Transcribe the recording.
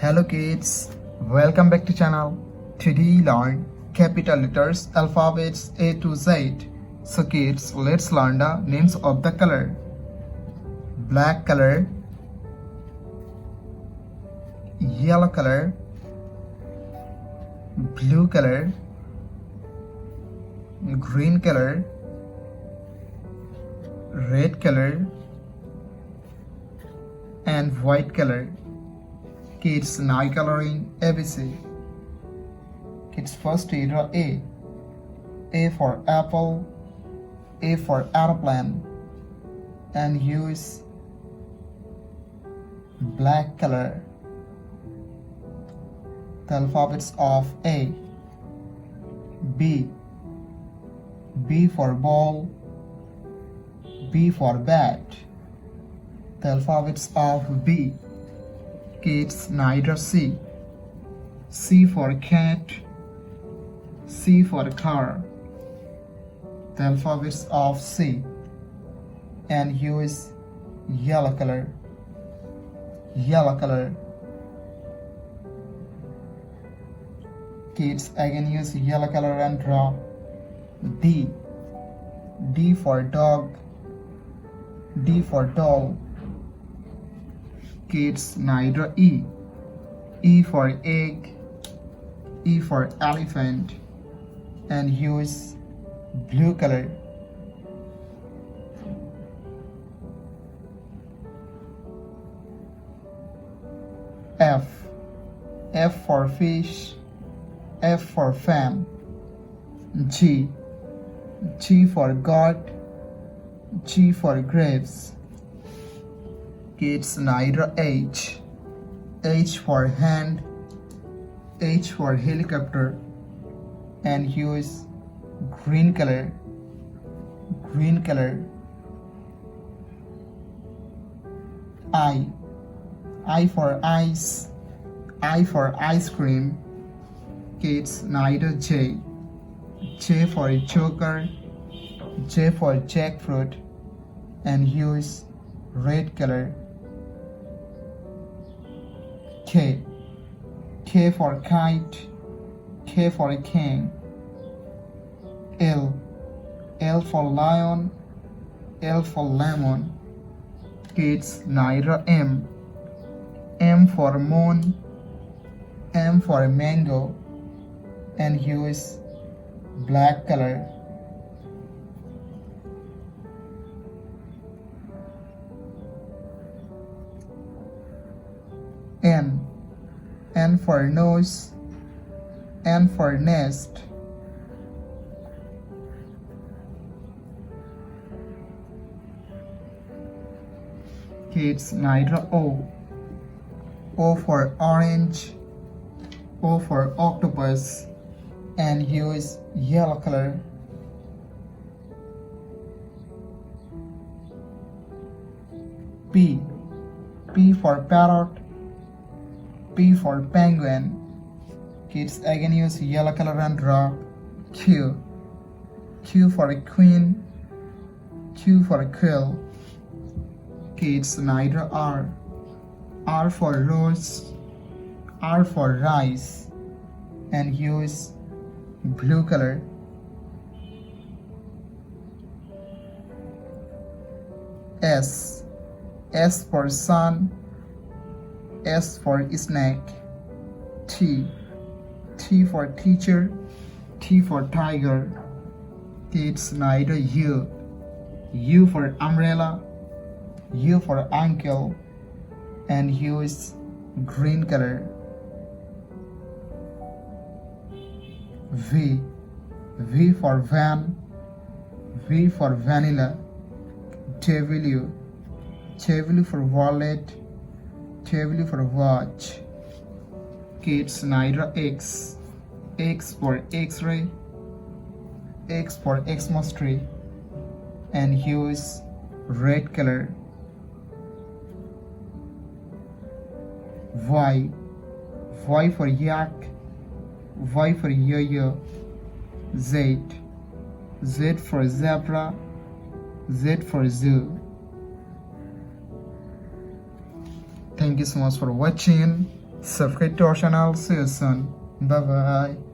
Hello kids, welcome back to channel. Today learn capital letters alphabets A to Z. So kids, let's learn the names of the color. Black color, yellow color, blue color, green color, red color, and white color. Kids, now coloring ABC. Kids, first you draw A. A for apple, A for aeroplane, and use black color. The alphabets of A. B. B for ball, B for bat. The alphabets of B. Kids, neither C. C for cat, C for car. The alphabets of C. And use yellow color. Yellow color. Kids, again use yellow color and draw D. D for dog, D for doll. Kids, neither E. E for egg, E for elephant, and use blue color. F. F for fish, F for fan. G. G for goat, G for grapes. Kids, neither H. H for hand, H for helicopter, and use green color. Green color. I. I for ice, I for ice cream. Kids, neither J. J for joker, J for jackfruit, and use red color. K. K for kite, K for king. L. L for lion, L for lemon. Kids, neither M. M for moon, M for mango, and use black color. N. N for nose, N for nest. Kids, neither O. O for orange, O for octopus, and use yellow color. P. P for parrot, P for penguin. Kids, again use yellow color and draw Q. Q for a queen, Q for a quill. Kids, neither R. R for rose, R for rice, and use blue color. S. S for sun, S for snake. T. T for teacher, T for tiger. Kids, neither U. U for umbrella, U for uncle, and use green color. V. V for van, V for vanilla. W. W for wallet, W for watch. Kids, neither X. X for X-ray, X for Xmas tree, and use red color. Y. Y for yak, Y for yo-yo. Z. Z for zebra, Z for zoo. Thank you so much for watching. Subscribe to our channel. See you soon. Bye bye.